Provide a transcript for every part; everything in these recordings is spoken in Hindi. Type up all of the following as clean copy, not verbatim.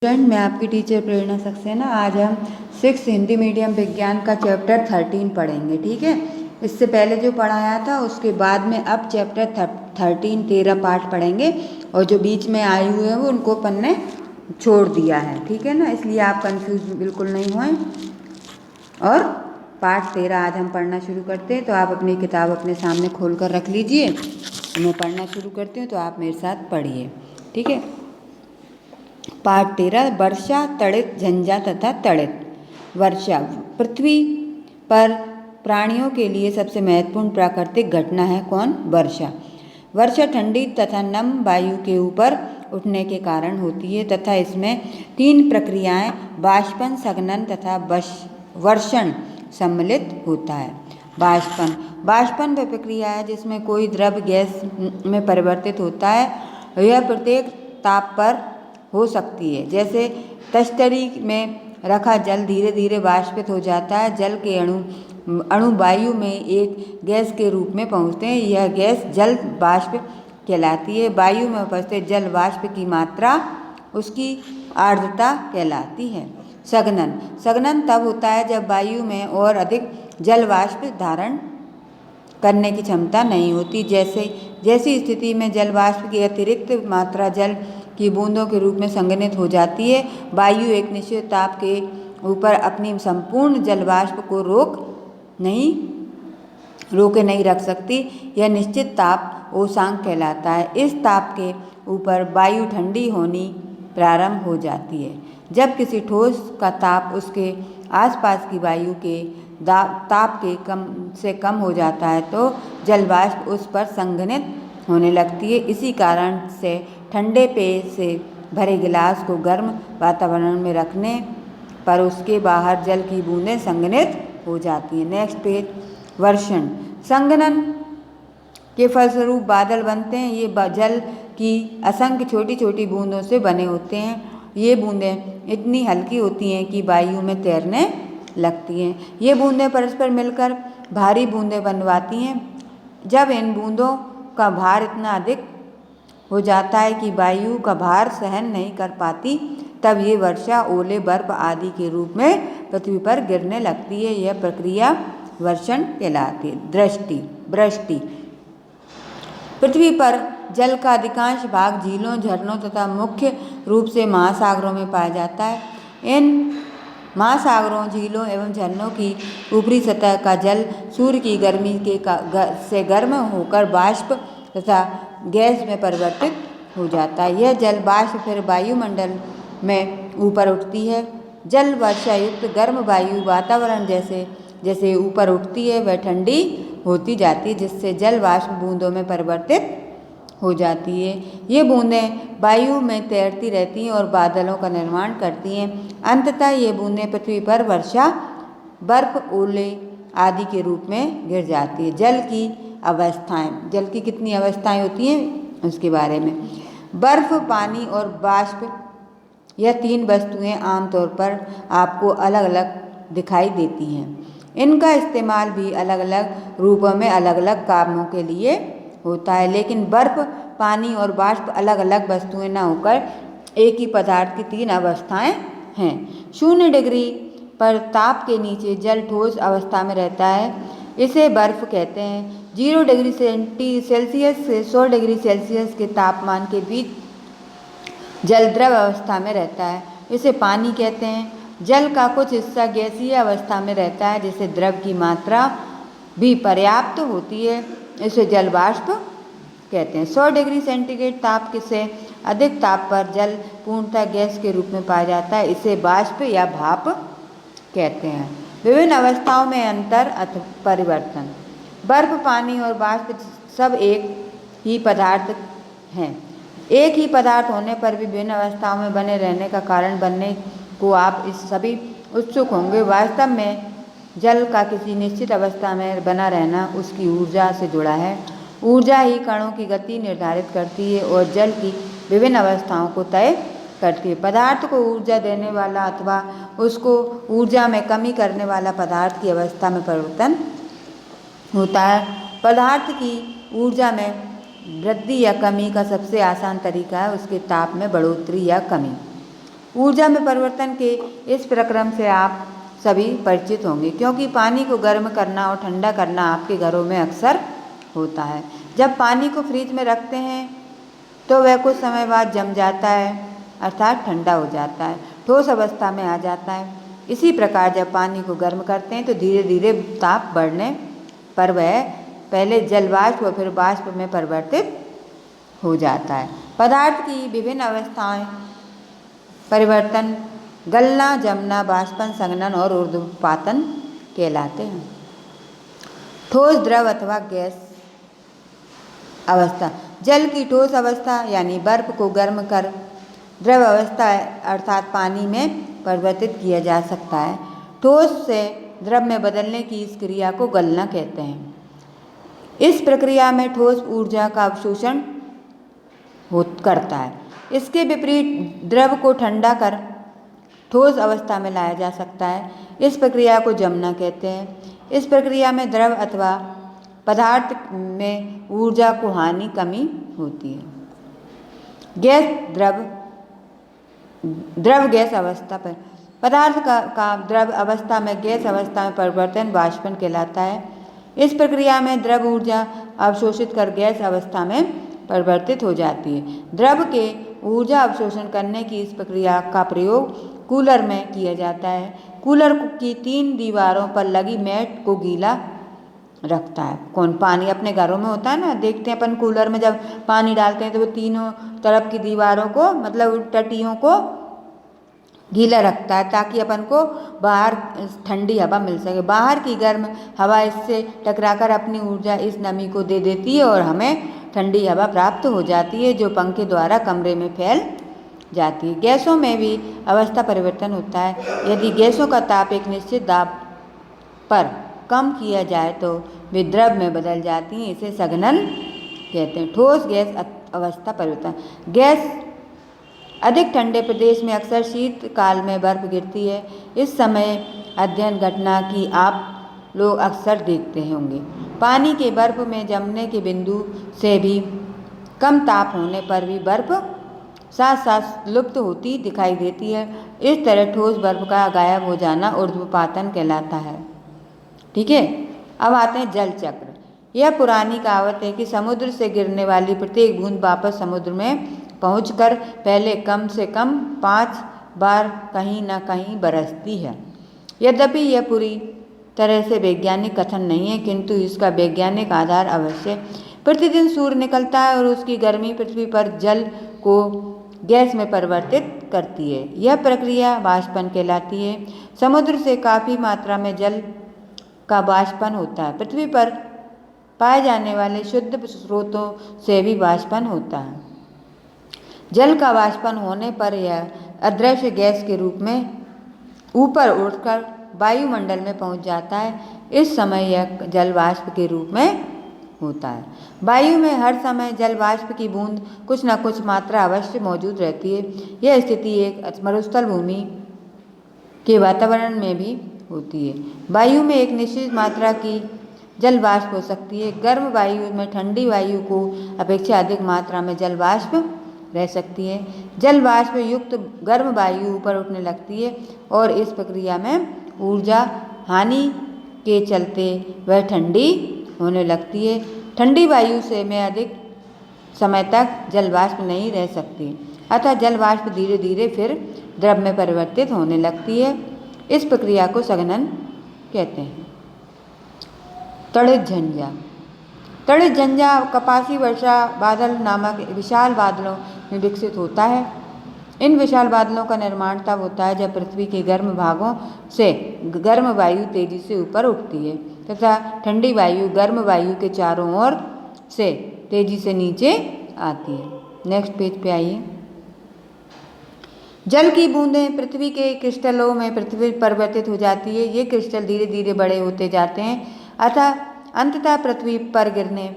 फ्रेंड, मैं आपकी टीचर प्रेरणा सक्सेना। आज हम 6 हिंदी मीडियम विज्ञान का चैप्टर 13 पढ़ेंगे। ठीक है, इससे पहले जो पढ़ाया था उसके बाद में अब चैप्टर 13 पार्ट पढ़ेंगे और जो बीच में आए हुए हैं वो उनको अपन ने छोड़ दिया है। ठीक है ना, इसलिए आप कंफ्यूज बिल्कुल नहीं हों। और पार्ट 13 आज हम पढ़ना शुरू करते हैं। तो आप अपनी किताब अपने सामने खोल कर रख लीजिए। मैं पढ़ना शुरू करती हूँ तो आप मेरे साथ पढ़िए। ठीक है, पाठ 13 वर्षा, तड़ित, झंझा तथा तड़ित। वर्षा पृथ्वी पर प्राणियों के लिए सबसे महत्वपूर्ण प्राकृतिक घटना है। कौन? वर्षा। वर्षा ठंडी तथा नम वायु के ऊपर उठने के कारण होती है तथा इसमें 3 प्रक्रियाएं बाष्पन, संघनन तथा वर्षण सम्मिलित होता है। बाष्पन वह प्रक्रिया है जिसमें कोई द्रव गैस में परिवर्तित होता है। यह प्रत्येक ताप पर हो सकती है। जैसे तस्तरी में रखा जल धीरे धीरे वाष्पित हो जाता है। जल के अणु वायु में एक गैस के रूप में पहुँचते हैं। यह गैस जल वाष्प कहलाती है। वायु में उपस्थित जल वाष्प की मात्रा उसकी आर्द्रता कहलाती है। संघनन तब होता है जब वायु में और अधिक जल वाष्प धारण करने की क्षमता नहीं होती। जैसी स्थिति में जल वाष्प की अतिरिक्त मात्रा जल की बूंदों के रूप में संघनित हो जाती है। वायु एक निश्चित ताप के ऊपर अपनी संपूर्ण जल वाष्प को रोके नहीं रख सकती। यह निश्चित ताप उष्मांक कहलाता है। इस ताप के ऊपर वायु ठंडी होनी प्रारंभ हो जाती है। जब किसी ठोस का ताप उसके आसपास की वायु के ताप के कम हो जाता है तो जल वाष्प उस पर संघनित होने लगती है। इसी कारण से ठंडे पेय से भरे गिलास को गर्म वातावरण में रखने पर उसके बाहर जल की बूंदें संघनित हो जाती हैं। Next page. वर्षण। संघनन के फलस्वरूप बादल बनते हैं। ये जल की असंख्य छोटी छोटी बूंदों से बने होते हैं। ये बूंदें इतनी हल्की होती हैं कि वायु में तैरने लगती हैं। ये बूंदें परस्पर मिलकर भारी बूंदें बनवाती हैं। जब इन बूंदों का भार इतना अधिक हो जाता है कि वायु का भार सहन नहीं कर पाती, तब ये वर्षा, ओले, बर्फ आदि के रूप में पृथ्वी पर गिरने लगती है। यह प्रक्रिया वर्षण कहलाती है। वृष्टि। पृथ्वी पर जल का अधिकांश भाग झीलों, झरनों तथा मुख्य रूप से महासागरों में पाया जाता है। इन महासागरों, झीलों एवं झरनों की ऊपरी सतह का जल सूर्य की गर्मी से गर्म होकर वाष्प तथा गैस में परिवर्तित हो जाता है। यह जल वाष्प फिर वायुमंडल में ऊपर उठती है। जल वर्षा युक्त गर्म वायु वातावरण जैसे ऊपर उठती है वह ठंडी होती जाती है, जिससे जल वाष्प बूंदों में परिवर्तित हो जाती है। ये बूंदें वायु में तैरती रहती हैं और बादलों का निर्माण करती हैं। अंततः ये बूंदें पृथ्वी पर वर्षा, बर्फ, ओले आदि के रूप में गिर जाती है। जल की अवस्थाएं। जल की कितनी अवस्थाएं होती हैं उसके बारे में। बर्फ, पानी और बाष्प, यह 3 वस्तुएं आमतौर पर आपको अलग अलग दिखाई देती हैं। इनका इस्तेमाल भी अलग अलग रूपों में अलग अलग कामों के लिए होता है। लेकिन बर्फ, पानी और बाष्प अलग अलग वस्तुएं न होकर एक ही पदार्थ की 3 अवस्थाएं हैं। 0 डिग्री पर ताप के नीचे जल ठोस अवस्था में रहता है, इसे बर्फ कहते हैं। 0 डिग्री सेल्सियस से 100 डिग्री सेल्सियस के तापमान के बीच जल द्रव अवस्था में रहता है, इसे पानी कहते हैं। जल का कुछ हिस्सा गैसीय अवस्था में रहता है, जिसे द्रव की मात्रा भी पर्याप्त होती है, इसे जल वाष्प कहते हैं। 100 डिग्री सेंटीग्रेड ताप से अधिक ताप पर जल पूर्णतः गैस के रूप में पाया जाता है, इसे वाष्प या भाप कहते हैं। विभिन्न अवस्थाओं में अंतर अथवा परिवर्तन। बर्फ, पानी और बाष्प सब एक ही पदार्थ हैं। एक ही पदार्थ होने पर भी विभिन्न अवस्थाओं में बने रहने का कारण बनने को आप इस सभी उत्सुक होंगे। वास्तव में जल का किसी निश्चित अवस्था में बना रहना उसकी ऊर्जा से जुड़ा है। ऊर्जा ही कणों की गति निर्धारित करती है और जल की विभिन्न अवस्थाओं को तय करती है। पदार्थ को ऊर्जा देने वाला अथवा उसको ऊर्जा में कमी करने वाला पदार्थ की अवस्था में परिवर्तन होता है। पदार्थ की ऊर्जा में वृद्धि या कमी का सबसे आसान तरीका है उसके ताप में बढ़ोतरी या कमी। ऊर्जा में परिवर्तन के इस प्रक्रम से आप सभी परिचित होंगे, क्योंकि पानी को गर्म करना और ठंडा करना आपके घरों में अक्सर होता है। जब पानी को फ्रिज में रखते हैं तो वह कुछ समय बाद जम जाता है, अर्थात ठंडा हो जाता है, ठोस अवस्था में आ जाता है। इसी प्रकार जब पानी को गर्म करते हैं तो धीरे धीरे ताप बढ़ने पर वह पहले जलवाष्प और फिर वाष्प में परिवर्तित हो जाता है। पदार्थ की विभिन्न अवस्थाएं परिवर्तन गलना, जमना, बाष्पन, संघनन और ऊर्ध्वपातन कहलाते हैं। ठोस, द्रव अथवा गैस अवस्था। जल की ठोस अवस्था यानी बर्फ को गर्म कर द्रव अवस्था अर्थात पानी में परिवर्तित किया जा सकता है। ठोस से द्रव में बदलने की इस क्रिया को गलना कहते हैं। इस प्रक्रिया में ठोस ऊर्जा का अवशोषण करता है। इसके विपरीत द्रव को ठंडा कर ठोस अवस्था में लाया जा सकता है। इस प्रक्रिया को जमना कहते हैं। इस प्रक्रिया में द्रव अथवा पदार्थ में ऊर्जा को हानि कमी होती है। गैस द्रव गैस अवस्था पर पदार्थ का द्रव अवस्था में गैस अवस्था में परिवर्तन वाष्पन कहलाता है। इस प्रक्रिया में द्रव ऊर्जा अवशोषित कर गैस अवस्था में परिवर्तित हो जाती है। द्रव के ऊर्जा अवशोषण करने की इस प्रक्रिया का प्रयोग कूलर में किया जाता है। कूलर की 3 दीवारों पर लगी मैट को गीला रखता है। कौन पानी अपने घरों में होता है ना, देखते हैं अपन कूलर में जब पानी डालते हैं तो वो तीनों तरफ की दीवारों को मतलब टटियों को गीला रखता है ताकि अपन को बाहर ठंडी हवा मिल सके। बाहर की गर्म हवा इससे टकराकर अपनी ऊर्जा इस नमी को दे देती है और हमें ठंडी हवा प्राप्त हो जाती है जो पंखे द्वारा कमरे में फैल जाती है। गैसों में भी अवस्था परिवर्तन होता है। यदि गैसों का ताप एक निश्चित दाब पर कम किया जाए तो वे द्रव में बदल जाती हैं। इसे संघनन कहते हैं। ठोस गैस अवस्था परिवर्तन। गैस अधिक ठंडे प्रदेश में अक्सर शीतकाल में बर्फ गिरती है। इस समय अध्ययन घटना की आप लोग अक्सर देखते होंगे। पानी के बर्फ में जमने के बिंदु से भी कम ताप होने पर भी बर्फ साथ साथ लुप्त होती दिखाई देती है। इस तरह ठोस बर्फ का गायब हो जाना ऊर्ध्वपातन कहलाता है। ठीक है, अब आते हैं जल चक्र। यह पुरानी कहावत है कि समुद्र से गिरने वाली प्रत्येक बूंद वापस समुद्र में पहुंचकर पहले कम से कम 5 बार कहीं न कहीं बरसती है। यद्यपि यह पूरी तरह से वैज्ञानिक कथन नहीं है, किंतु इसका वैज्ञानिक आधार अवश्य। प्रतिदिन सूर्य निकलता है और उसकी गर्मी पृथ्वी पर जल को गैस में परिवर्तित करती है। यह प्रक्रिया वाष्पन कहलाती है। समुद्र से काफ़ी मात्रा में जल का वाष्पन होता है। पृथ्वी पर पाए जाने वाले शुद्ध स्रोतों से भी वाष्पन होता है। जल का वाष्पन होने पर यह अदृश्य गैस के रूप में ऊपर उठकर वायुमंडल में पहुंच जाता है। इस समय यह जल वाष्प के रूप में होता है। वायु में हर समय जल वाष्प की बूंद कुछ न कुछ मात्रा अवश्य मौजूद रहती है। यह स्थिति एक मरुस्थल भूमि के वातावरण में भी होती है। वायु में एक निश्चित मात्रा की जल वाष्प हो सकती है। गर्म वायु में ठंडी वायु को अपेक्षा अधिक मात्रा में जल वाष्प रह सकती है। जल वाष्प युक्त गर्म वायु ऊपर उठने लगती है और इस प्रक्रिया में ऊर्जा हानि के चलते वह ठंडी होने लगती है। ठंडी वायु से में अधिक समय तक जल वाष्प नहीं रह सकती, अतः जल वाष्प धीरे धीरे फिर द्रव में परिवर्तित होने लगती है। इस प्रक्रिया को संघनन कहते हैं। तड़ित झंझा। तड़ित झंझा कपासी वर्षा बादल नामक विशाल बादलों में विकसित होता है। इन विशाल बादलों का निर्माण तब होता है जब पृथ्वी के गर्म भागों से गर्म वायु तेजी से ऊपर उठती है तथा ठंडी वायु गर्म वायु के चारों ओर से तेजी से नीचे आती है। नेक्स्ट पेज पे आइए। जल की बूंदें पृथ्वी के क्रिस्टलों में पृथ्वी परिवर्तित हो जाती है। ये क्रिस्टल धीरे धीरे बड़े होते जाते हैं अतः अंततः पृथ्वी पर गिरने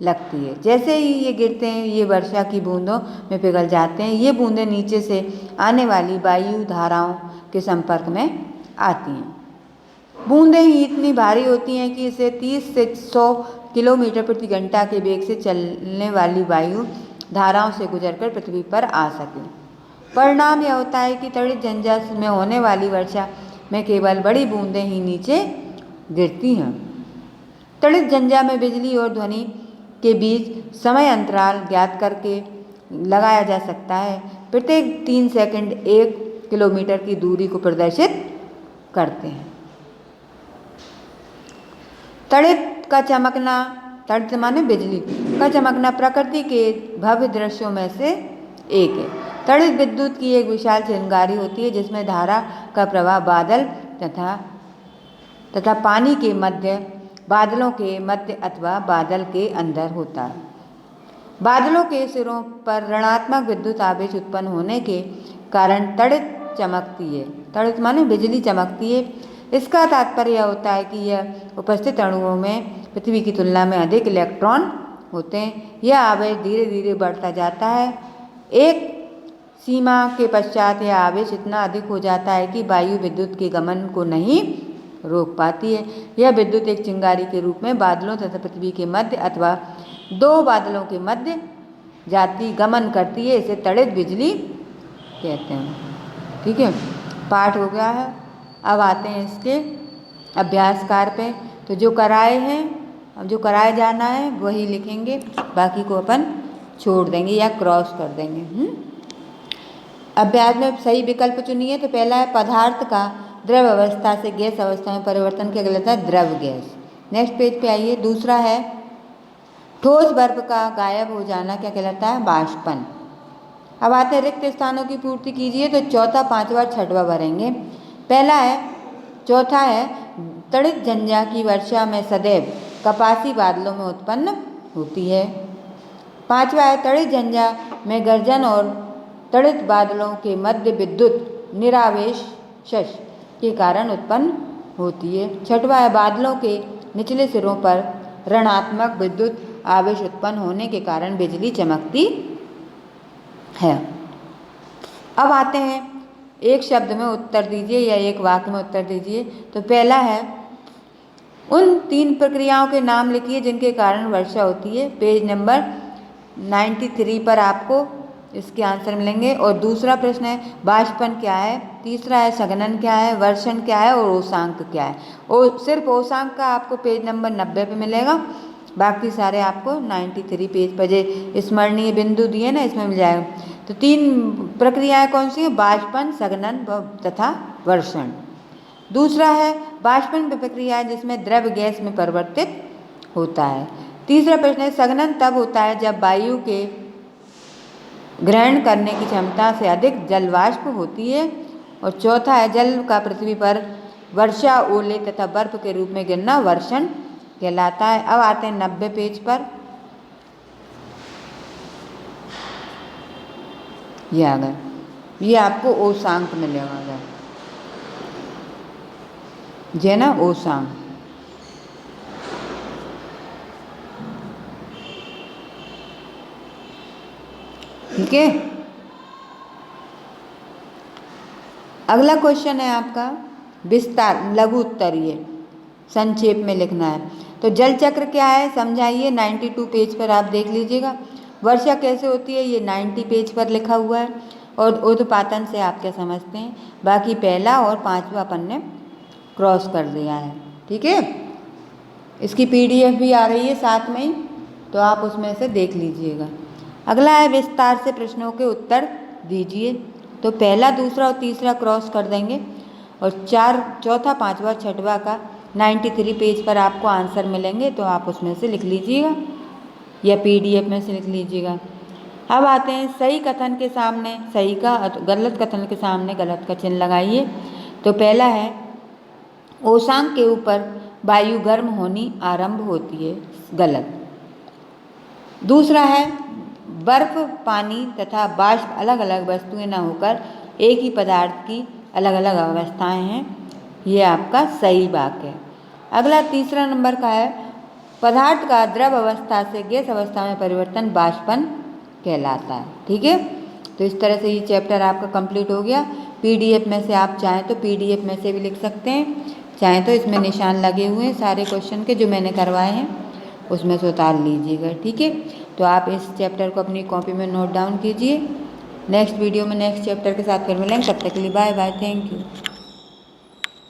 लगती है। जैसे ही ये गिरते हैं ये वर्षा की बूंदों में पिघल जाते हैं। ये बूंदें नीचे से आने वाली वायु धाराओं के संपर्क में आती हैं। बूंदें ही इतनी भारी होती हैं कि इसे 30 से 100 किलोमीटर प्रति घंटा के वेग से चलने वाली वायु धाराओं से गुजरकर पृथ्वी पर आ सके। परिणाम यह होता है कि तड़ित झंझा में होने वाली वर्षा में केवल बड़ी बूंदें ही नीचे गिरती हैं। तड़ित झंझा में बिजली और ध्वनि के बीच समय अंतराल ज्ञात करके लगाया जा सकता है। प्रत्येक 3 सेकंड 1 किलोमीटर की दूरी को प्रदर्शित करते हैं। तड़ित का चमकना, तड़ित माने बिजली का चमकना प्रकृति के भव्य दृश्यों में से एक है। तड़ित विद्युत की एक विशाल चिंगारी होती है जिसमें धारा का प्रवाह बादल तथा पानी के मध्य, बादलों के मध्य अथवा बादल के अंदर होता है। बादलों के सिरों पर ऋणात्मक विद्युत आवेश उत्पन्न होने के कारण तड़ित चमकती है। तड़ित माने बिजली चमकती है। इसका तात्पर्य यह होता है कि यह उपस्थित अणुओं में पृथ्वी की तुलना में अधिक इलेक्ट्रॉन होते हैं। यह आवेश धीरे धीरे बढ़ता जाता है। एक सीमा के पश्चात यह आवेश इतना अधिक हो जाता है कि वायु विद्युत के गमन को नहीं रोक पाती है। यह विद्युत एक चिंगारी के रूप में बादलों तथा पृथ्वी के मध्य अथवा 2 बादलों के मध्य जाती गमन करती है। इसे तड़ित बिजली कहते हैं। ठीक है, पाठ हो गया है। अब आते हैं इसके अभ्यास कार्य पे। तो जो कराए हैं, अब जो कराए जाना है वही लिखेंगे, बाकी को अपन छोड़ देंगे या क्रॉस कर देंगे। अभ्यास में सही विकल्प चुनिए। तो पहला है पदार्थ का द्रव अवस्था से गैस अवस्था में परिवर्तन क्या कहलाता है? द्रव गैस। नेक्स्ट पेज पे आइए। दूसरा है ठोस बर्फ का गायब हो जाना क्या कहलाता है? बाष्पन। अब आते हैं रिक्त स्थानों की पूर्ति कीजिए। तो चौथा, पांचवा, छठवा भरेंगे। पहला है, चौथा है तड़ित झंझा की वर्षा में सदैव कपासी बादलों में उत्पन्न होती है। पांचवा है तड़ित झंझा में गर्जन और तड़ित बादलों के मध्य विद्युत निरावेश के कारण उत्पन्न होती है। छठवा है बादलों के निचले सिरों पर ऋणात्मक विद्युत आवेश उत्पन्न होने के कारण बिजली चमकती है। अब आते हैं, एक शब्द में उत्तर दीजिए या एक वाक्य में उत्तर दीजिए। तो पहला है उन 3 प्रक्रियाओं के नाम लिखिए जिनके कारण वर्षा होती है। पेज नंबर 93 पर आपको इसके आंसर मिलेंगे। और दूसरा प्रश्न है बाष्पन क्या है, तीसरा है संघनन क्या है, वर्षण क्या है और ओसांक क्या है। और सिर्फ ओसांक का आपको पेज नंबर 90 पे मिलेगा, बाकी सारे आपको 93 पेज पर जो स्मरणीय बिंदु दिए ना इसमें मिल जाएगा। तो 3 प्रक्रियाएं कौन सी हैं? बाष्पन, संघनन तथा वर्षण। दूसरा है बाष्पन प्रक्रिया जिसमें द्रव गैस में परिवर्तित होता है। तीसरा प्रश्न है संघनन तब होता है जब वायु के ग्रहण करने की क्षमता से अधिक जल वाष्प होती है। और चौथा है जल का पृथ्वी पर वर्षा, ओले तथा बर्फ के रूप में गिरना वर्षण कहलाता है। अब आते हैं 90 पेज पर। ये आ गए, ये आपको ओसांक मिलेगा, जे ना ओसांक। ठीक है। अगला क्वेश्चन है आपका विस्तार, लघु उत्तरीय, संक्षेप में लिखना है। तो जल चक्र क्या है समझाइए। 92 पेज पर आप देख लीजिएगा। वर्षा कैसे होती है ये 90 पेज पर लिखा हुआ है। और ऊर्ध्वपातन से आप क्या समझते हैं, बाकी पहला और पांचवा अपन ने क्रॉस कर दिया है। ठीक है, इसकी PDF भी आ रही है साथ में ही, तो आप उसमें से देख लीजिएगा। अगला है विस्तार से प्रश्नों के उत्तर दीजिए। तो पहला, दूसरा और तीसरा क्रॉस कर देंगे और चौथा, पांचवा, छठवा का 93 पेज पर आपको आंसर मिलेंगे, तो आप उसमें से लिख लीजिएगा या PDF में से लिख लीजिएगा। अब आते हैं सही कथन के सामने सही का, गलत कथन के सामने गलत का चिन्ह लगाइए। तो पहला है ओसांक के ऊपर वायु गर्म होनी आरंभ होती है, गलत। दूसरा है बर्फ, पानी तथा बाष्प अलग अलग वस्तुएं न होकर एक ही पदार्थ की अलग अलग अवस्थाएं हैं, ये आपका सही वाक्य है। अगला तीसरा नंबर का है पदार्थ का द्रव अवस्था से गैस अवस्था में परिवर्तन बाष्पन कहलाता है। ठीक है, तो इस तरह से ये चैप्टर आपका कंप्लीट हो गया। PDF में से आप चाहें तो PDF में से भी लिख सकते हैं, चाहें तो इसमें निशान लगे हुए हैं सारे क्वेश्चन के जो मैंने करवाए हैं, उसमें से उतार लीजिएगा। ठीक है, तो आप इस चैप्टर को अपनी कॉपी में नोट डाउन कीजिए नेक्स्ट वीडियो में नेक्स्ट चैप्टर के साथ फिर मिलेंगे। तब तक के लिए बाय बाय, थैंक यू।